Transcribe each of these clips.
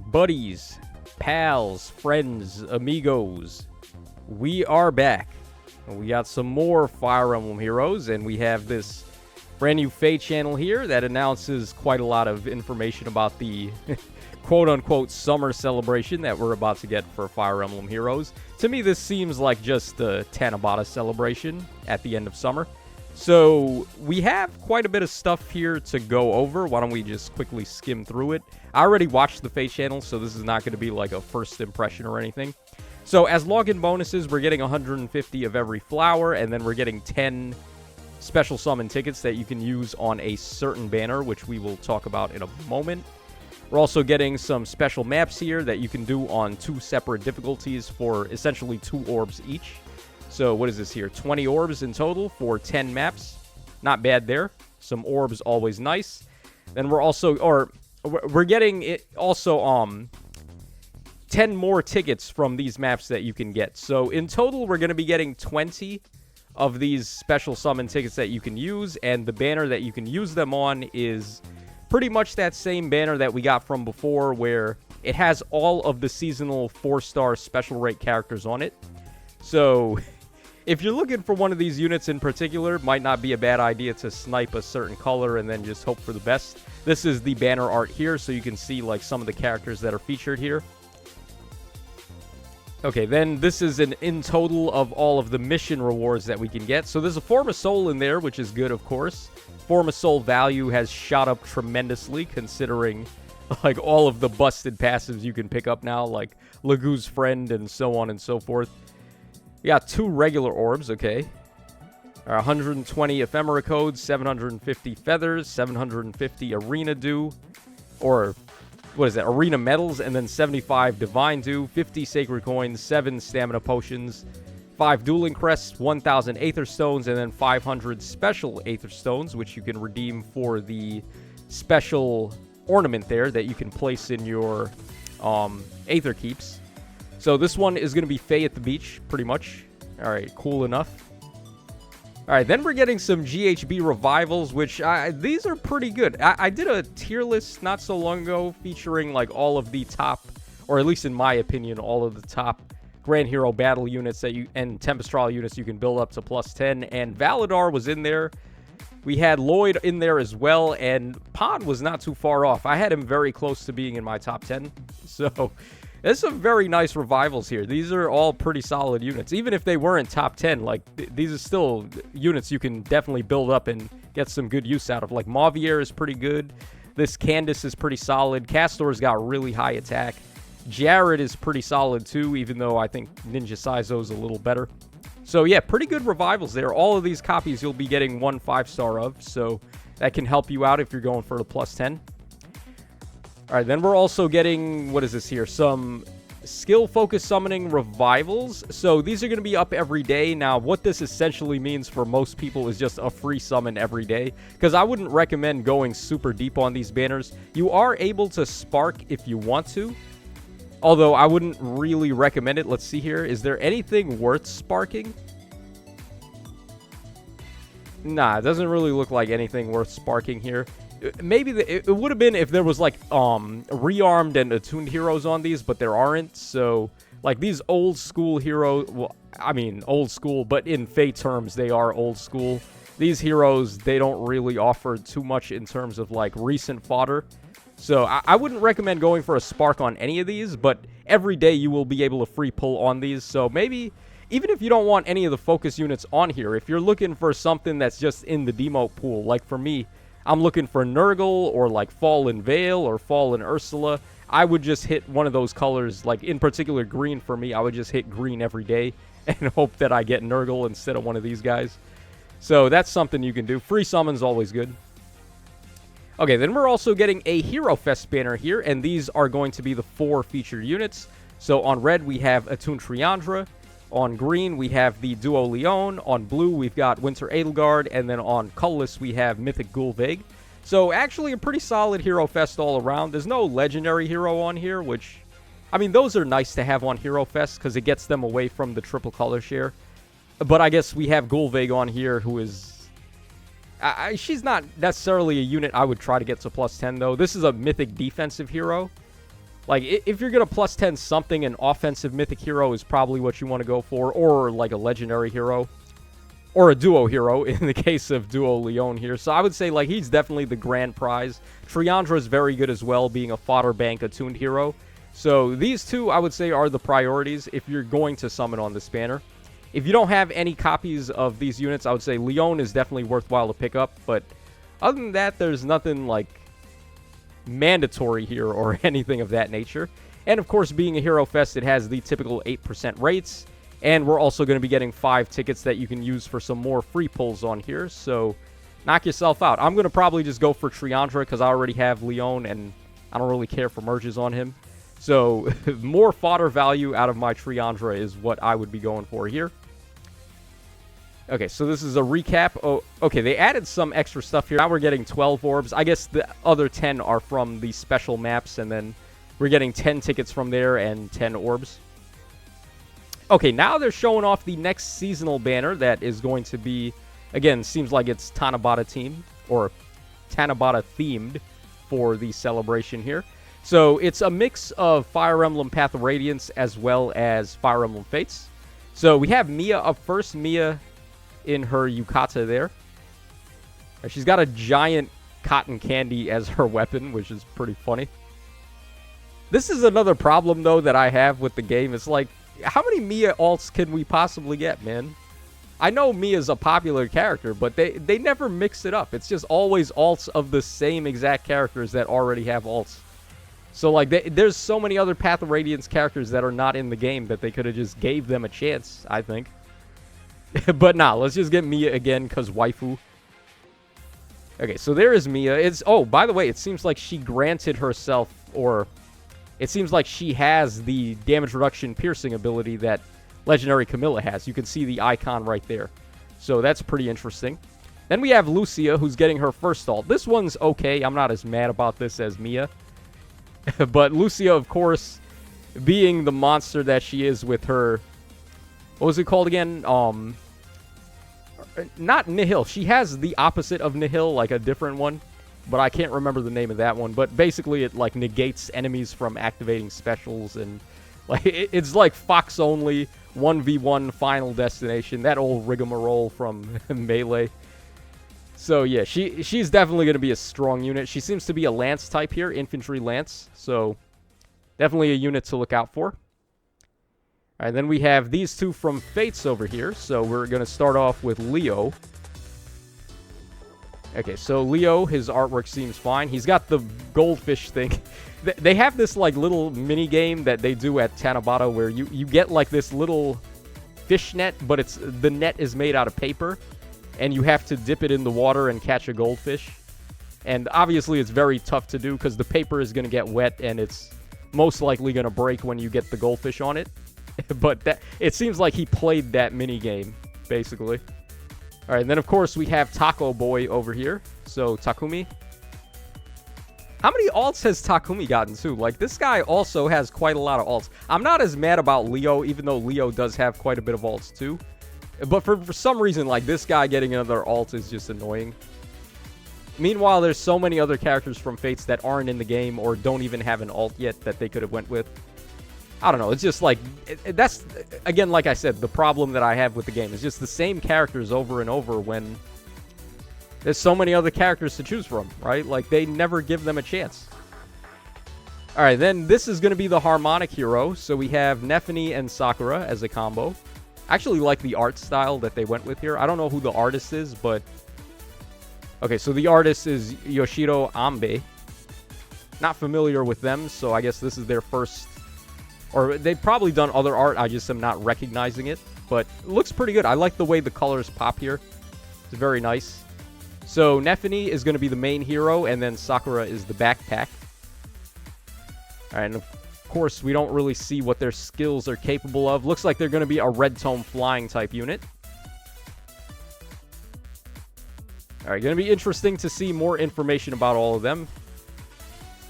Buddies, pals, friends, amigos, we are back. We got some more Fire Emblem Heroes, and we have this brand new FEH channel here that announces quite a lot of information about the quote-unquote summer celebration that we're about to get for Fire Emblem Heroes. To me, this seems like just the Tanabata celebration at the end of summer. So we have quite a bit of stuff here to go over. Why don't we just quickly skim through it? I already watched the FEH channel, so this is not going to be like a first impression or anything. So as login bonuses, we're getting 150 of every flower, and then we're getting 10 special summon tickets that you can use on a certain banner, which we will talk about in a moment. We're also getting some special maps here that you can do on 2 separate difficulties for essentially 2 orbs each. So what is this here? 20 orbs in total for 10 maps. Not bad there. Some orbs, always nice. Then we're also, we're getting it also 10 more tickets from these maps that you can get. So in total, we're going to be getting 20 of these special summon tickets that you can use, and the banner that you can use them on is pretty much that same banner that we got from before, where it has all of the seasonal 4-star special rate characters on it. So if you're looking for one of these units in particular, might not be a bad idea to snipe a certain color and then just hope for the best. This is the banner art here, so you can see like some of the characters that are featured here. Okay, then this is an in total of all of the mission rewards that we can get. So there's a Form of Soul in there, which is good, of course. Form of Soul value has shot up tremendously, considering like all of the busted passives you can pick up now, like Lagu's Friend and so on and so forth. We got 2 regular orbs, okay. 120 ephemera codes, 750 feathers, 750 arena dew, or what is that, arena medals, and then 75 divine dew, 50 sacred coins, 7 stamina potions, 5 dueling crests, 1,000 aether stones, and then 500 special aether stones, which you can redeem for the special ornament there that you can place in your aether keeps. So this one is going to be Faye at the beach, pretty much. All right, cool enough. All right, then we're getting some GHB revivals, which these are pretty good. I did a tier list not so long ago featuring like all of the top, or at least in my opinion, all of the top Grand Hero battle units that and Tempestral units you can build up to +10, and Valadar was in there. We had Lloyd in there as well, and Pod was not too far off. I had him very close to being in my top 10, so there's some very nice revivals here. These are all pretty solid units. Even if they weren't top 10, like, these are still units you can definitely build up and get some good use out of. Like, Mauvier is pretty good. This Candace is pretty solid. Castor's got really high attack. Jared is pretty solid, too, even though I think Ninja Saizo's a little better. So, yeah, pretty good revivals there. All of these copies you'll be getting 1 5-star of, so that can help you out if you're going for the +10. All right, then we're also getting, what is this here? Some skill-focused summoning revivals. So these are going to be up every day. Now, what this essentially means for most people is just a free summon every day, because I wouldn't recommend going super deep on these banners. You are able to spark if you want to, although I wouldn't really recommend it. Let's see here. Is there anything worth sparking? Nah, it doesn't really look like anything worth sparking here. Maybe it would have been if there was like rearmed and attuned heroes on these, but there aren't. So like these old school heroes, well, I mean old school, but in Fate terms they are old school. These heroes, they don't really offer too much in terms of like recent fodder. So I wouldn't recommend going for a spark on any of these, but every day you will be able to free pull on these. So maybe even if you don't want any of the focus units on here, if you're looking for something that's just in the demote pool, like for me, I'm looking for Nurgle or like Fallen Vale or Fallen Ursula, I would just hit one of those colors, like in particular green for me. I would just hit green every day and hope that I get Nurgle instead of one of these guys. So that's something you can do. Free summon's always good. Okay, then we're also getting a Hero Fest banner here, and these are going to be the 4 featured units. So on red, we have Attuned Triandra. On green, we have the Duo Leon. On blue, we've got Winter Edelgard. And then on colorless, we have Mythic Gulveig. So actually a pretty solid Hero Fest all around. There's no legendary hero on here, which, I mean, those are nice to have on Hero Fest because it gets them away from the triple color share. But I guess we have Gulveig on here, who is... she's not necessarily a unit I would try to get to +10, though. This is a mythic defensive hero. Like, if you're going to plus 10 something, an offensive mythic hero is probably what you want to go for, or like a legendary hero, or a duo hero in the case of Duo Leon here. So I would say, like, he's definitely the grand prize. Triandra is very good as well, being a fodder bank attuned hero. So these two, I would say, are the priorities if you're going to summon on this banner. If you don't have any copies of these units, I would say Leon is definitely worthwhile to pick up. But other than that, there's nothing, like, mandatory here or anything of that nature. And of course, being a Hero Fest, it has the typical 8% rates, and we're also going to be getting 5 tickets that you can use for some more free pulls on here, so knock yourself out. I'm going to probably just go for Triandra because I already have Leon and I don't really care for merges on him. So more fodder value out of my Triandra is what I would be going for here. Okay, so this is a recap. Oh, okay, they added some extra stuff here. Now we're getting 12 orbs. I guess the other 10 are from the special maps, and then we're getting 10 tickets from there and 10 orbs. Okay, now they're showing off the next seasonal banner that is going to be, again, seems like it's Tanabata team, or Tanabata themed for the celebration here. So it's a mix of Fire Emblem Path of Radiance as well as Fire Emblem Fates. So we have Mia up first. Mia in her yukata there. She's got a giant cotton candy as her weapon, which is pretty funny. This is another problem, though, that I have with the game. It's like, how many Mia alts can we possibly get, man? I know Mia's a popular character, but they never mix it up. It's just always alts of the same exact characters that already have alts. So, like, there's so many other Path of Radiance characters that are not in the game that they could have just gave them a chance, I think. But nah, let's just get Mia again, because waifu. Okay, so there is Mia. Oh, by the way, it seems like she granted herself, or it seems like she has the damage reduction piercing ability that Legendary Camilla has. You can see the icon right there. So that's pretty interesting. Then we have Lucia, who's getting her first ult. This one's okay. I'm not as mad about this as Mia. But Lucia, of course, being the monster that she is with her... What was it called again? Not Nihil. She has the opposite of Nihil, like a different one. But I can't remember the name of that one. But basically, it like negates enemies from activating specials. And like it's like Fox only, 1v1 final destination. That old rigmarole from Melee. So yeah, she's definitely going to be a strong unit. She seems to be a Lance type here, Infantry Lance. So definitely a unit to look out for. All right, then we have these two from Fates over here. So we're going to start off with Leo. Okay, so Leo, his artwork seems fine. He's got the goldfish thing. They have this like little mini game that they do at Tanabata where you get like this little fish net, but the net is made out of paper, and you have to dip it in the water and catch a goldfish. And obviously it's very tough to do because the paper is going to get wet and it's most likely going to break when you get the goldfish on it. But it seems like he played that mini game, basically. All right, and then of course we have Taco Boy over here. So Takumi. How many alts has Takumi gotten too? Like, this guy also has quite a lot of alts. I'm not as mad about Leo, even though Leo does have quite a bit of alts too. But for some reason, like, this guy getting another alt is just annoying. Meanwhile, there's so many other characters from Fates that aren't in the game or don't even have an alt yet that they could have went with. I don't know. It's just like, that's, again, like I said, the problem that I have with the game is just the same characters over and over when there's so many other characters to choose from, right? Like, they never give them a chance. All right, then this is going to be the Harmonic Hero. So we have Nephany and Sakura as a combo. I actually like the art style that they went with here. I don't know who the artist is, but... Okay, so the artist is Yoshiro Ambe. Not familiar with them, so I guess this is their first... Or they've probably done other art, I just am not recognizing it. But it looks pretty good. I like the way the colors pop here. It's very nice. So Nephany is going to be the main hero, and then Sakura is the backpack. Alright, and of course, we don't really see what their skills are capable of. Looks like they're going to be a red tome flying type unit. Alright, going to be interesting to see more information about all of them.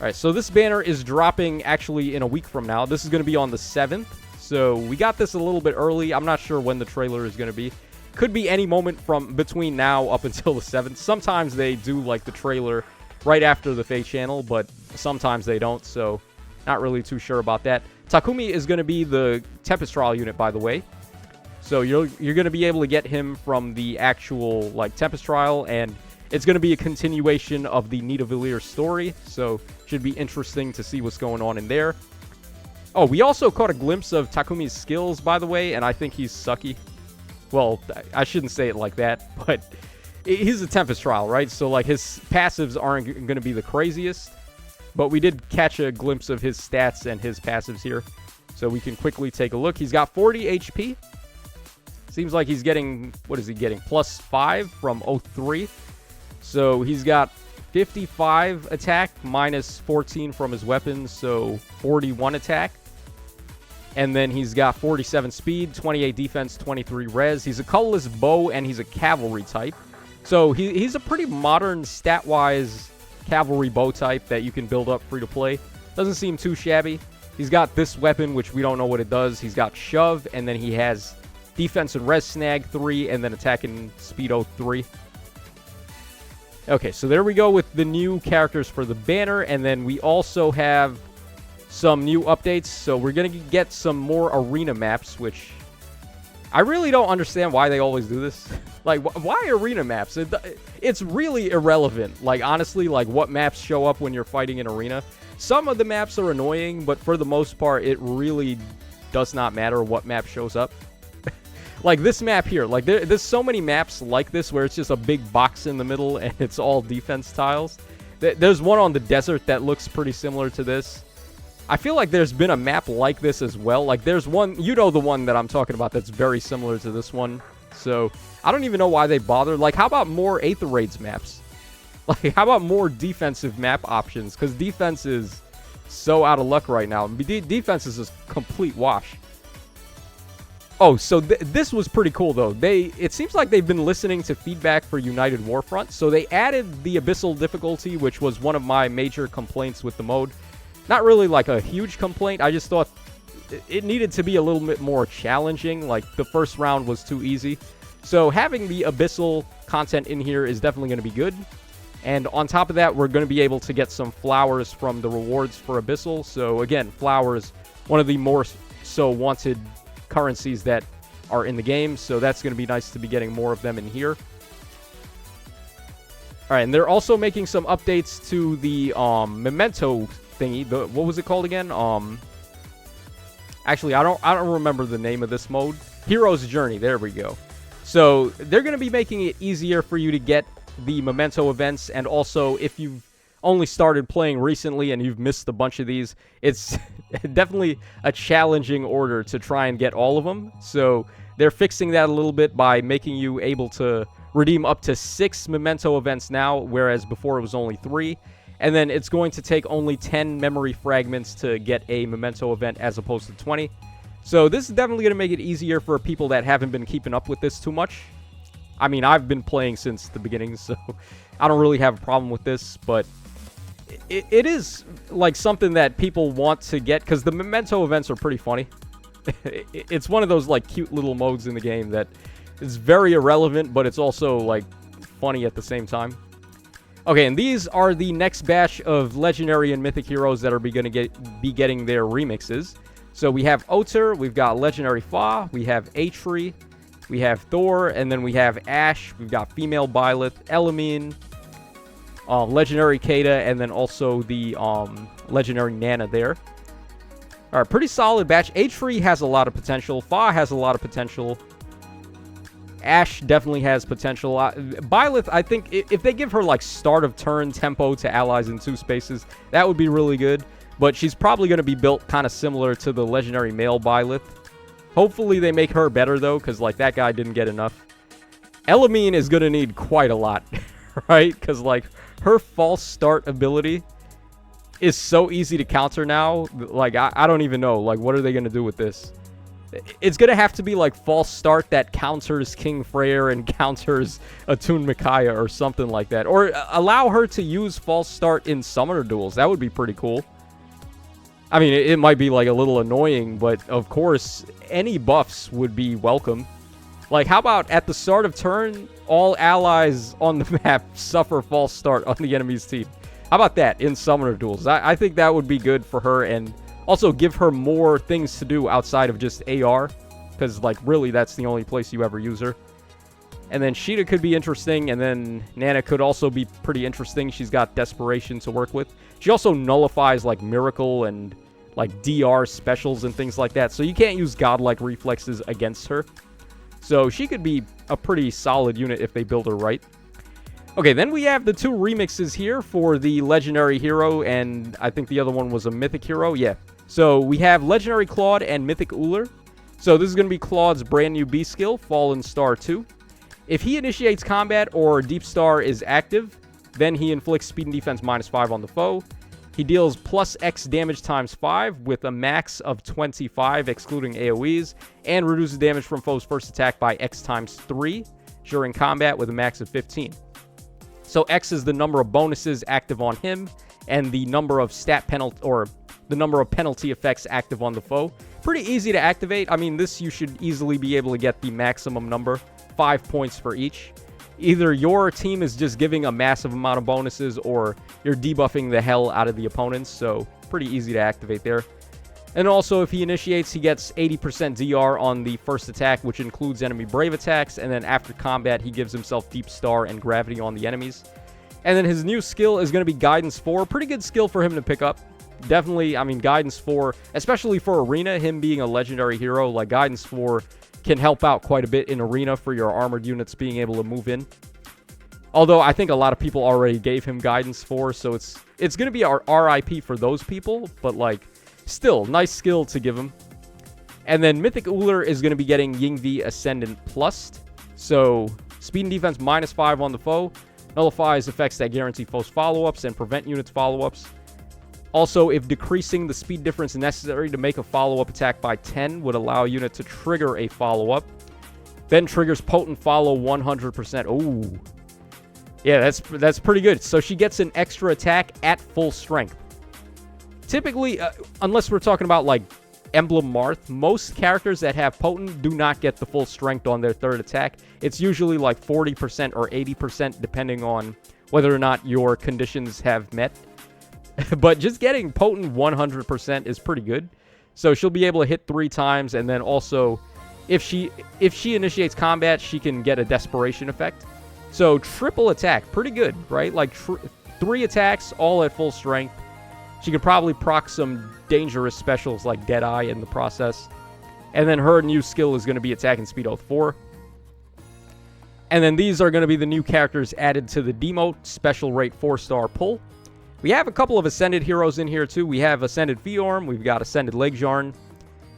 Alright, so this banner is dropping actually in a week from now. This is going to be on the 7th. So we got this a little bit early. I'm not sure when the trailer is going to be. Could be any moment from between now up until the 7th. Sometimes they do like the trailer right after the FEH channel, but sometimes they don't. So Not really too sure about that. Takumi is going to be the Tempest Trial unit, by the way. So you're going to be able to get him from the actual, like, Tempest Trial, and it's going to be a continuation of the Nidavellir story, so should be interesting to see what's going on in there. Oh, we also caught a glimpse of Takumi's skills, by the way, and I think he's sucky. Well, I shouldn't say it like that, but he's a Tempest Trial, right? So, like, his passives aren't going to be the craziest, but we did catch a glimpse of his stats and his passives here, so we can quickly take a look. He's got 40 HP. Seems like he's getting, what is he getting? +5 from 03. So he's got 55 attack, minus 14 from his weapons, so 41 attack. And then he's got 47 speed, 28 defense, 23 res. He's a colorless bow, and he's a cavalry type. So he's a pretty modern, stat-wise cavalry bow type that you can build up free to play. Doesn't seem too shabby. He's got this weapon, which we don't know what it does. He's got shove, and then he has defense and res snag 3, and then attack and speed 3. Okay, so there we go with the new characters for the banner, and then we also have some new updates. So we're going to get some more arena maps, which I really don't understand why they always do this. Like, why arena maps? It's really irrelevant. Like, honestly, like, what maps show up when you're fighting in arena. Some of the maps are annoying, but for the most part, it really does not matter what map shows up. Like this map here, like there's so many maps like this where it's just a big box in the middle and it's all defense tiles. There's one on the desert that looks pretty similar to this. I feel like there's been a map like this as well. Like there's one, you know, the one that I'm talking about that's very similar to this one. So I don't even know why they bother. Like, how about more Aether Raids maps? Like, how about more defensive map options? Because defense is so out of luck right now. Defense is just complete wash. Oh, so this was pretty cool, though. It seems like they've been listening to feedback for United Warfront, so they added the Abyssal Difficulty, which was one of my major complaints with the mode. Not really, like, a huge complaint. I just thought it needed to be a little bit more challenging. Like, the first round was too easy. So having the Abyssal content in here is definitely going to be good. And on top of that, we're going to be able to get some flowers from the rewards for Abyssal. So, again, flowers, one of the more so wanted currencies that are in the game, so that's going to be nice to be getting more of them in here. Alright, and they're also making some updates to the memento thingy. What was it called again? Actually, I don't remember the name of this mode. Hero's Journey, there we go. So they're going to be making it easier for you to get the memento events, and also if you've only started playing recently and you've missed a bunch of these, it's definitely a challenging order to try and get all of them. So they're fixing that a little bit by making you able to redeem up to 6 memento events now, whereas before it was only 3. And then it's going to take only 10 memory fragments to get a memento event as opposed to 20. So this is definitely going to make it easier for people that haven't been keeping up with this too much. I mean, I've been playing since the beginning, so I don't really have a problem with this, but it is like something that people want to get because the memento events are pretty funny. It's one of those like cute little modes in the game that is very irrelevant, but it's also like funny at the same time. Okay, and these are the next batch of legendary and mythic heroes that are be getting their remixes. So we have Oter, we've got legendary Fa, we have Atri, we have Thor, and then we have Ash, we've got female Byleth, Elamine, legendary Kata, and then also the legendary Nana there. Alright, pretty solid batch. Atri has a lot of potential. Fa has a lot of potential. Ash definitely has potential. Byleth, I think, if they give her, like, start of turn tempo to allies in 2 spaces, that would be really good. But she's probably going to be built kind of similar to the legendary male Byleth. Hopefully they make her better, though, because, like, that guy didn't get enough. Elamine is going to need quite a lot, right? Because, like, her false start ability is so easy to counter now. Like, I don't even know. Like, what are they going to do with this? It's going to have to be, like, false start that counters King Freyr and counters Atun Micaiah or something like that. Or allow her to use false start in summoner duels. That would be pretty cool. I mean, it might be, like, a little annoying, but, of course, any buffs would be welcome. Like, how about at the start of turn, all allies on the map suffer false start on the enemy's team? How about that in Summoner Duels? I think that would be good for her, and also give her more things to do outside of just AR, because, like, really, that's the only place you ever use her. And then Sheeta could be interesting, and then Nana could also be pretty interesting. She's got Desperation to work with. She also nullifies, like, Miracle and, like, DR specials and things like that, so you can't use Godlike Reflexes against her. So she could be a pretty solid unit if they build her right. Okay, then we have the 2 remixes here for the Legendary Hero, and I think the other one was a Mythic Hero. Yeah. So we have Legendary Claude and Mythic Uller. So this is going to be Claude's brand new B skill, Fallen Star 2. If he initiates combat or Deep Star is active, then he inflicts speed and defense -5 on the foe. He deals plus X damage times 5 with a max of 25, excluding AoEs, and reduces damage from foe's first attack by X times 3 during combat with a max of 15. So X is the number of bonuses active on him, and the number of the number of penalty effects active on the foe. Pretty easy to activate. I mean, this you should easily be able to get the maximum number, 5 points for each. Either your team is just giving a massive amount of bonuses, or you're debuffing the hell out of the opponents, so pretty easy to activate there. And also, if he initiates, he gets 80% DR on the first attack, which includes enemy brave attacks, and then after combat, he gives himself Deep Star and Gravity on the enemies. And then his new skill is going to be Guidance 4. Pretty good skill for him to pick up. Definitely, I mean, Guidance 4, especially for Arena, him being a legendary hero, like Guidance 4 can help out quite a bit in Arena for your armored units being able to move in. Although, I think a lot of people already gave him Guidance 4, so it's going to be our RIP for those people, but, like, still, nice skill to give him. And then Mythic Uller is going to be getting Yingvi Ascendant Plus. So, speed and defense -5 on the foe. Nullifies effects that guarantee foes follow-ups and prevent units follow-ups. Also, if decreasing the speed difference necessary to make a follow-up attack by 10 would allow a unit to trigger a follow-up. Then triggers Potent Follow 100%. Ooh. Yeah, that's pretty good. So she gets an extra attack at full strength. Typically, unless we're talking about, like, Emblem Marth, most characters that have Potent do not get the full strength on their third attack. It's usually like 40% or 80%, depending on whether or not your conditions have met. But just getting Potent 100% is pretty good. So she'll be able to hit 3 times, and then also, if she initiates combat, she can get a Desperation effect. So triple attack, pretty good, right? Like 3 attacks, all at full strength. She could probably proc some dangerous specials like Deadeye in the process. And then her new skill is going to be Attack and Speed Oath 4. And then these are going to be the new characters added to the Demote Special Rate 4-star pull. We have a couple of Ascended heroes in here too. We have Ascended Fiorm, we've got Ascended Legjarn,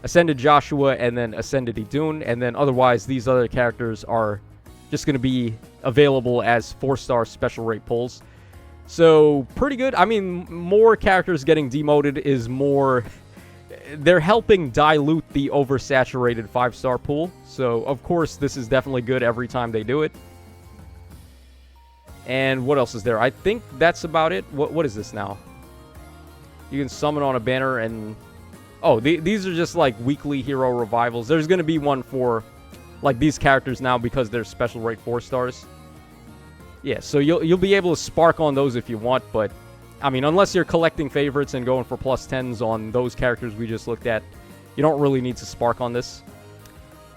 Ascended Joshua, and then Ascended Idun. And then otherwise, these other characters are just going to be available as 4-star special rate pulls. So, pretty good. I mean, more characters getting demoted is more... They're helping dilute the oversaturated 5-star pool. So, of course, this is definitely good every time they do it. And what else is there? I think that's about it. What is this now? You can summon on a banner and... Oh, these are just, like, weekly hero revivals. There's going to be one for, like, these characters now because they're special rate 4 stars. Yeah, so you'll be able to spark on those if you want, but, I mean, unless you're collecting favorites and going for +10s on those characters we just looked at, you don't really need to spark on this.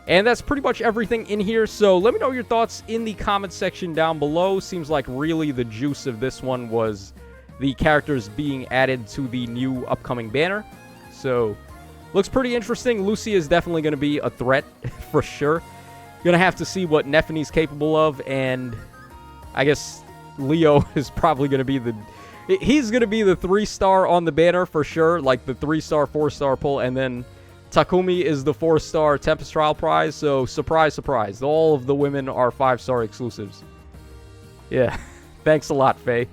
And that's pretty much everything in here, so let me know your thoughts in the comment section down below. Seems like really the juice of this one was the characters being added to the new upcoming banner. So, looks pretty interesting. Lucy is definitely going to be a threat, for sure. Gonna have to see what Nephene's capable of, and I guess Leo is probably going to be the... He's going to be the 3-star on the banner, for sure. Like, the 3-star, 4-star pull, and then Takumi is the 4-star Tempest Trial prize, so surprise, surprise. All of the women are 5-star exclusives. Yeah, thanks a lot, Faye.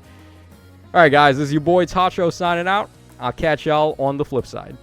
Alright, guys, this is your boy Tacho signing out. I'll catch y'all on the flip side.